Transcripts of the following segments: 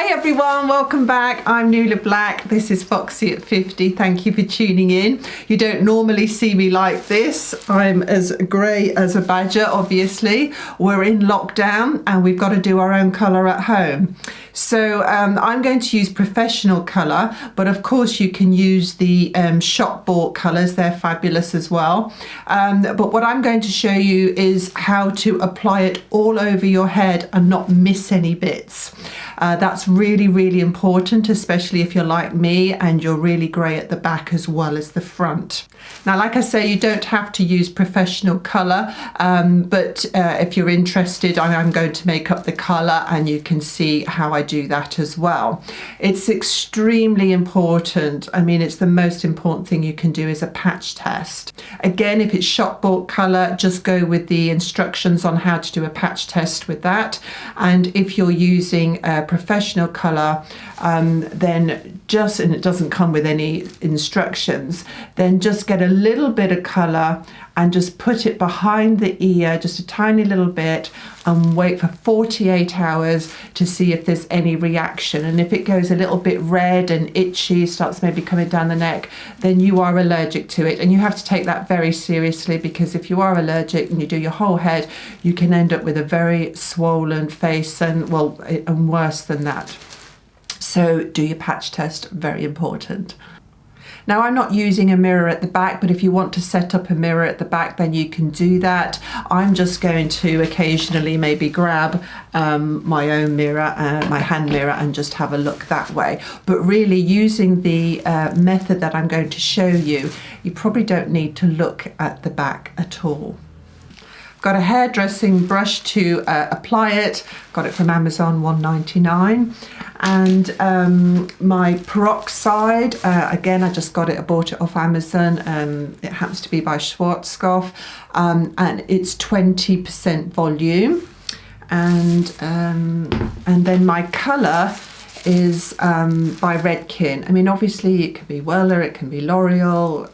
Hi everyone, welcome back. I'm Nuala Black. This is Foxy at 50. Thank you for tuning in. You don't normally see me like this. I'm as grey as a badger, obviously. We're in lockdown and we've got to do our own colour at home. So I'm going to use professional colour, but of course you can use the shop bought colours. They're fabulous as well. But what I'm going to show you is how to apply it all over your head and not miss any bits. That's really, really important, especially if you're like me and you're really grey at the back as well as the front. Now, like I say, you don't have to use professional colour, but if you're interested, I'm going to make up the colour and you can see how I do that as well. It's extremely important. I mean, it's the most important thing you can do is a patch test. Again, if it's shop bought colour, just go with the instructions on how to do a patch test with that. And if you're using professional colour, then just, and it doesn't come with any instructions, then just get a little bit of colour and just put it behind the ear, just a tiny little bit, and wait for 48 hours to see if there's any reaction. And if it goes a little bit red and itchy, starts maybe coming down the neck, then you are allergic to it. And you have to take that very seriously, because if you are allergic and you do your whole head, you can end up with a very swollen face and, well, and worse than that. So do your patch test, very important. Now, I'm not using a mirror at the back, but if you want to set up a mirror at the back, then you can do that. I'm just going to occasionally maybe grab my own mirror, my hand mirror, and just have a look that way. But really, using the method that I'm going to show you, you probably don't need to look at the back at all. Got a hairdressing brush to apply it. Got it from Amazon, $1.99. And my peroxide, again, I just got it, I bought it off Amazon. It happens to be by Schwarzkopf, and it's 20% volume. And then my colour is by Redken. I mean, obviously it can be Werler, it can be L'Oreal,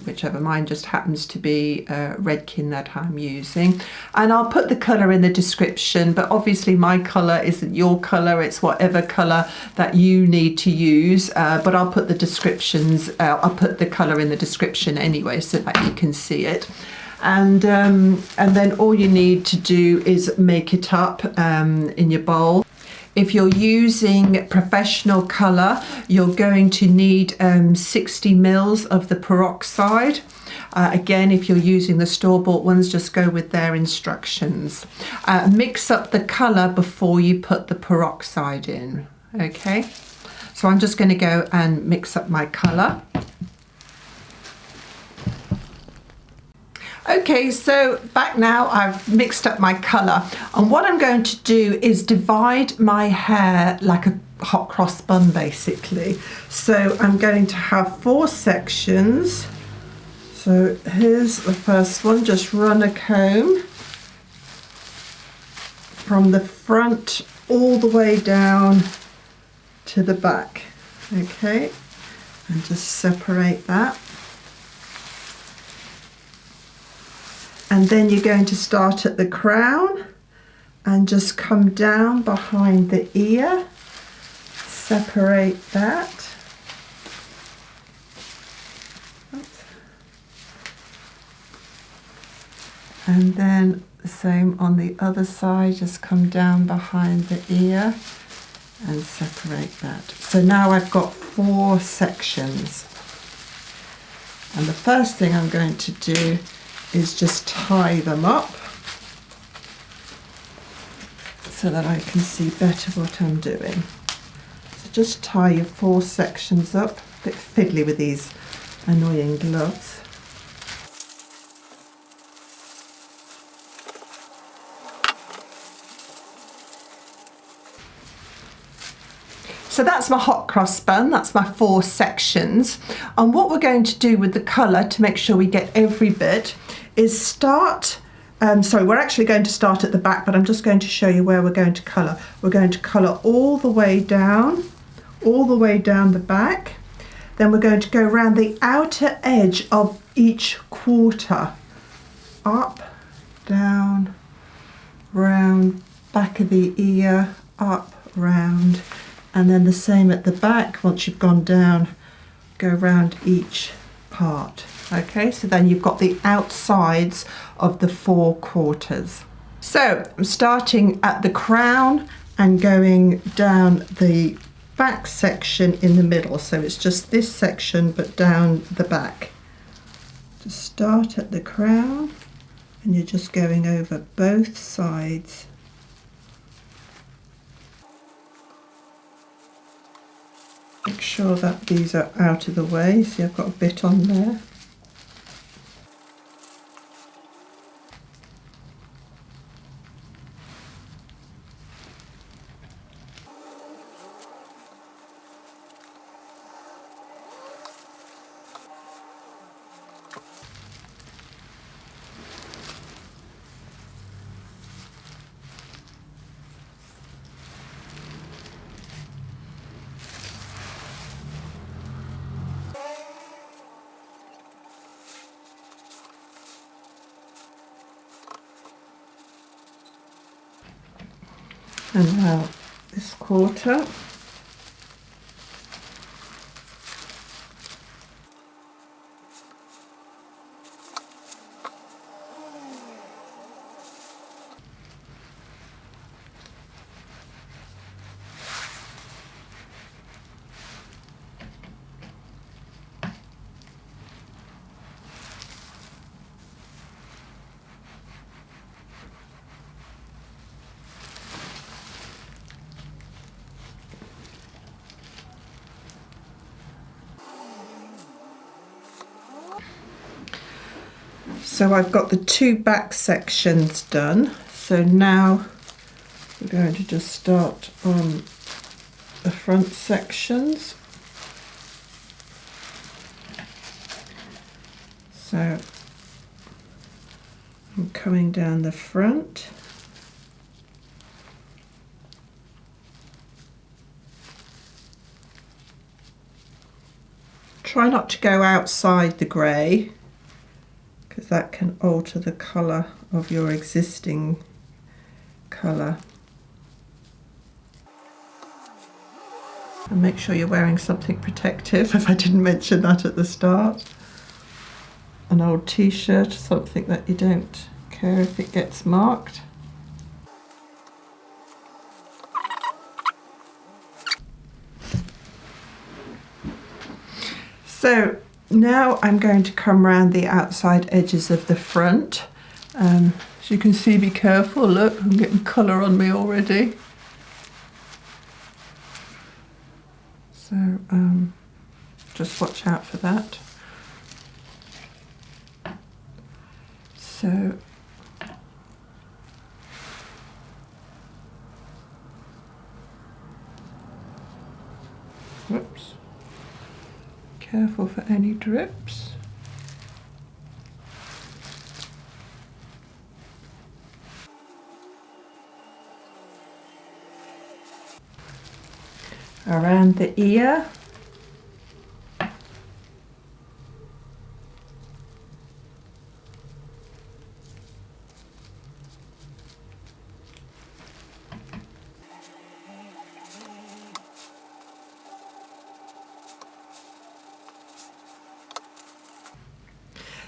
whichever. Mine just happens to be Redken that I'm using. And I'll put the colour in the description, but obviously my colour isn't your colour, it's whatever colour that you need to use. But I'll put the descriptions, I'll put the colour in the description anyway so that you can see it. And then all you need to do is make it up in your bowl. If you're using professional colour, you're going to need 60 mils of the peroxide. Again, if you're using the store-bought ones, just go with their instructions. Mix up the colour before you put the peroxide in, okay? So I'm just going to go and mix up my colour. Okay, so back now, I've mixed up my colour, and what I'm going to do is divide my hair like a hot cross bun, basically. So I'm going to have 4 sections. So here's the first one. Just run a comb from the front all the way down to the back, okay, and just separate that. And then you're going to start at the crown and just come down behind the ear, separate that. And then the same on the other side, just come down behind the ear and separate that. So now I've got 4 sections. And the first thing I'm going to do is just tie them up so that I can see better what I'm doing. So just tie your 4 sections up. A bit fiddly with these annoying gloves. So that's my hot cross bun, that's my 4 sections. And what we're going to do with the colour to make sure we get every bit is start, sorry, we're actually going to start at the back, but I'm just going to show you where we're going to colour. We're going to colour all the way down the back. Then we're going to go around the outer edge of each quarter. Up, down, round, back of the ear, up, round, And then the same at the back. Once you've gone down, go around each part. Okay, so then you've got the outsides of the 4/4. So I'm starting at the crown and going down the back section in the middle. So it's just this section but down the back. Just start at the crown and you're just going over both sides. Make sure that these are out of the way. See, I've got a bit on there. And now this 1/4. So I've got the 2 back sections done. So now we're going to just start on the front sections. So I'm coming down the front. Try not to go outside the grey, because that can alter the colour of your existing colour. And make sure you're wearing something protective, if I didn't mention that at the start. An old t-shirt, something that you don't care if it gets marked. So now I'm going to come around the outside edges of the front. As you can see, be careful, look, I'm getting colour on me already. So just watch out for that. So whoops. Careful for any drips. Around the ear.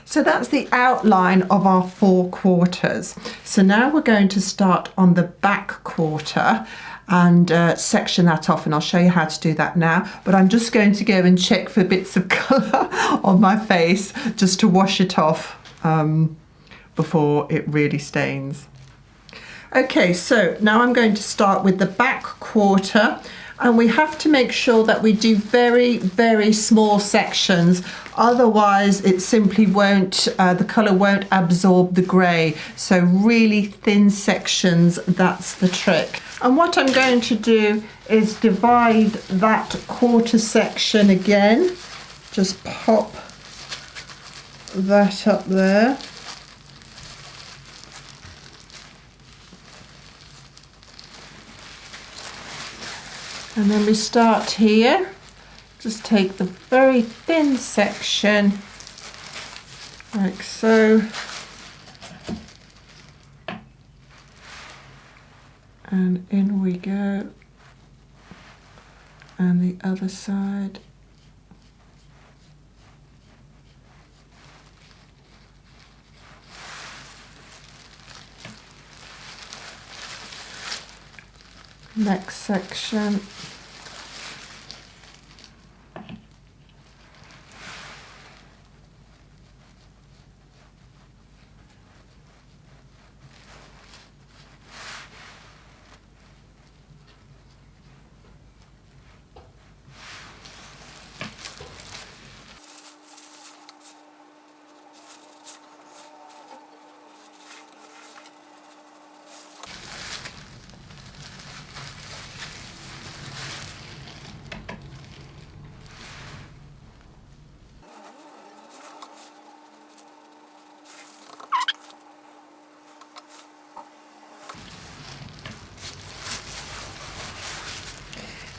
So that's the outline of our 4/4. So now we're going to start on the back quarter and section that off, and I'll show you how to do that now. But I'm just going to go and check for bits of colour on my face just to wash it off before it really stains. Okay, so now I'm going to start with the back quarter, and we have to make sure that we do very, very small sections, otherwise it simply won't, the colour won't absorb the grey. So really thin sections, that's the trick. And what I'm going to do is divide that 1/4 section again, just pop that up there. And then we start here, just take the very thin section, like so, and in we go. And the other side. Next section.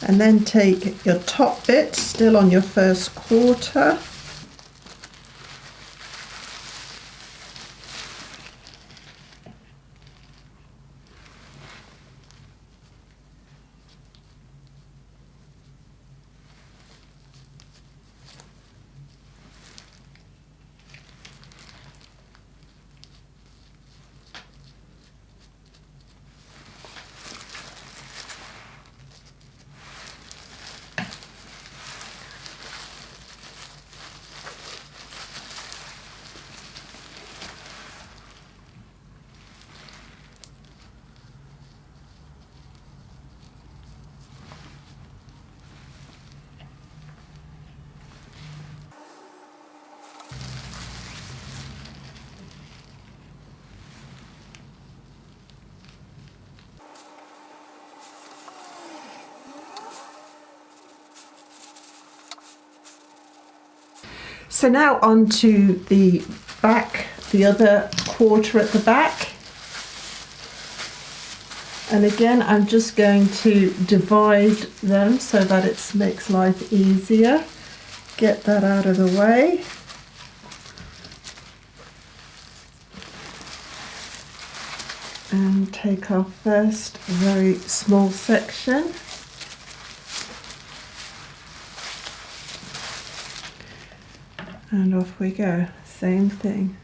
And then take your top bit, still on your first quarter, So now on to the back, the other quarter at the back. And again, I'm just going to divide them so that it makes life easier. Get that out of the way. And take our first very small section. And off we go, same thing.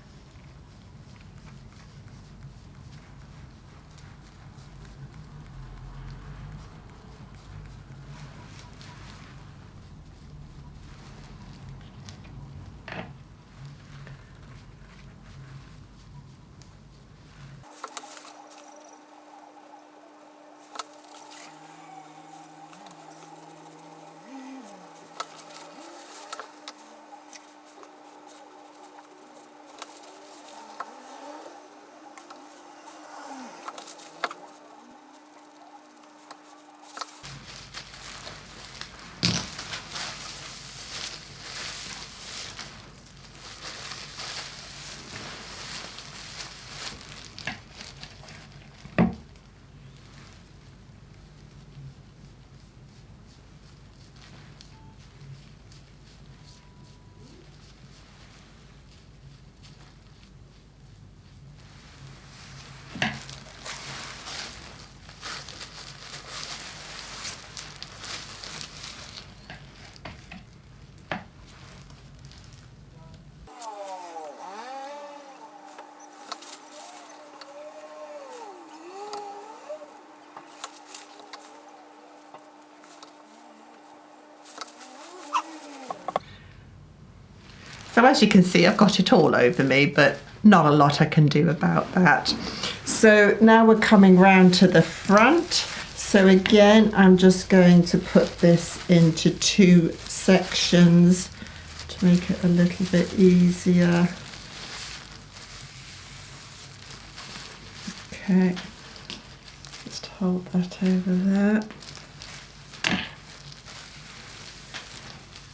So as you can see, I've got it all over me, but not a lot I can do about that. So now we're coming round to the front. So again, I'm just going to put this into two sections to make it a little bit easier. Okay, just hold that over there.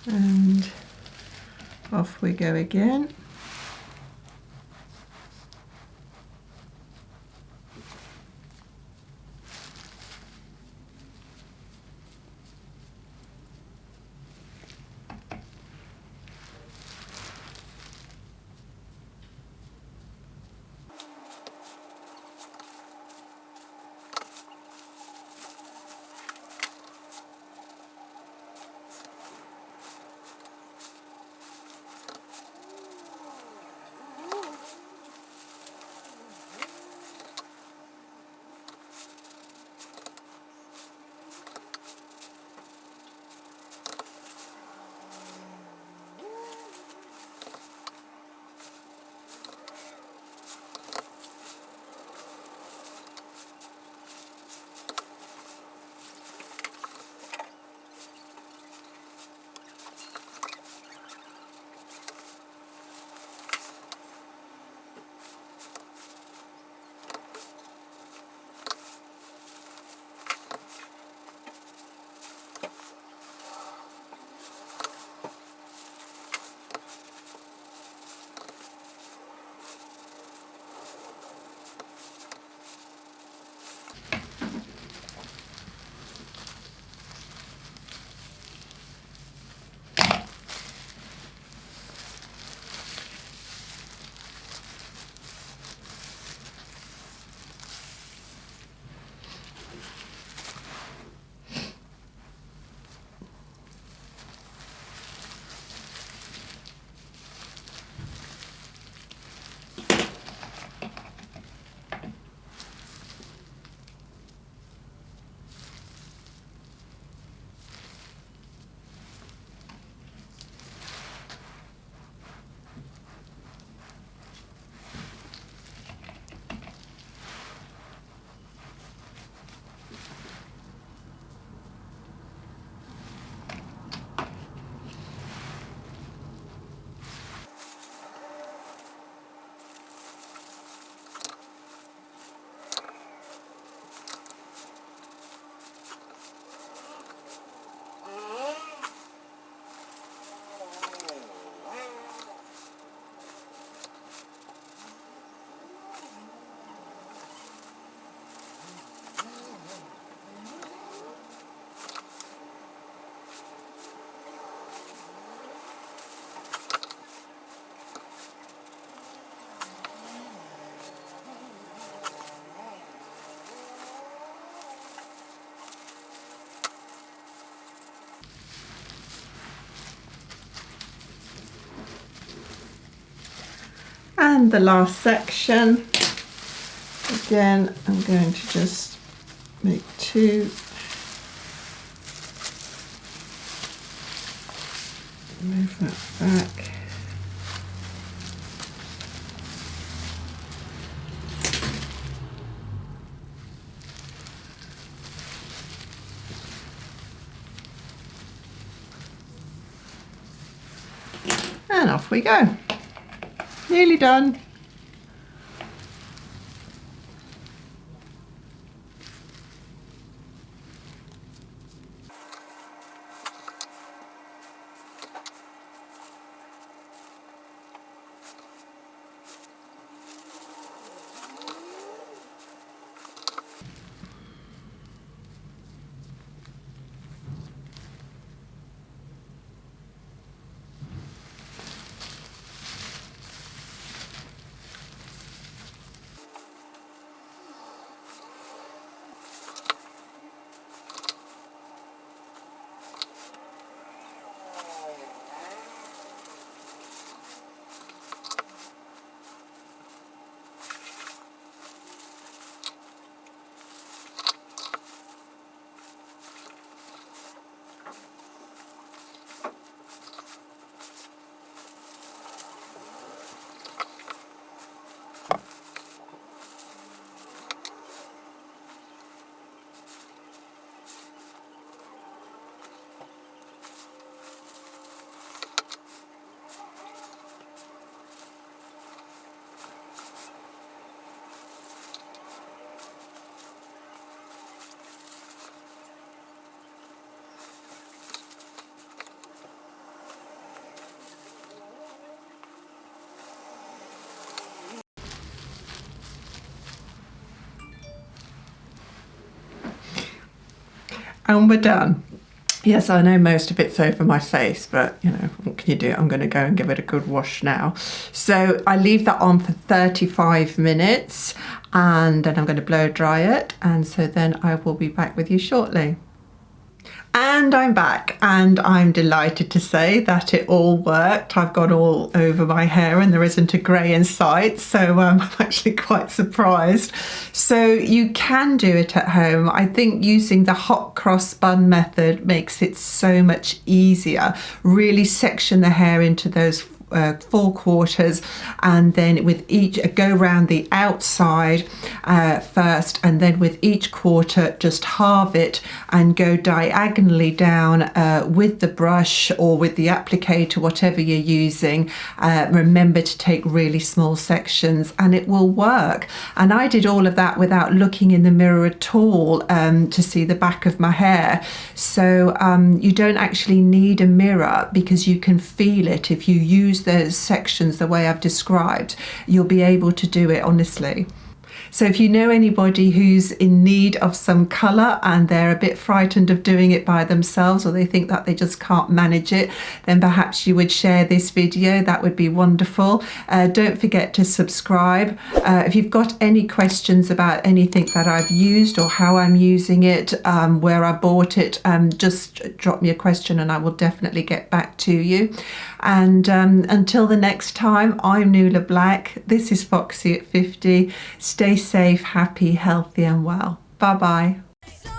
And off we go again. And the last section, again, I'm going to just make 2. Move that back. And off we go. Nearly done. And we're done. Yes, I know most of it's over my face, but you know, what can you do? I'm going to go and give it a good wash now. So I leave that on for 35 minutes and then I'm going to blow dry it. And so then I will be back with you shortly. And I'm back, and I'm delighted to say that it all worked. I've got all over my hair and there isn't a grey in sight, so I'm actually quite surprised. So you can do it at home. I think using the hot cross bun method makes it so much easier. Really section the hair into those 4 quarters, and then with each go round the outside first, and then with each quarter just halve it and go diagonally down with the brush or with the applicator, whatever you're using. Remember to take really small sections and it will work. And I did all of that without looking in the mirror at all to see the back of my hair. So you don't actually need a mirror, because you can feel it. If you use those sections the way I've described, you'll be able to do it honestly. So if you know anybody who's in need of some colour and they're a bit frightened of doing it by themselves, or they think that they just can't manage it, then perhaps you would share this video. That would be wonderful. Don't forget to subscribe. If you've got any questions about anything that I've used or how I'm using it, where I bought it, just drop me a question and I will definitely get back to you. And until the next time, I'm Nuala Black. This is Foxy at 50. Stay safe, happy, healthy and well. Bye bye.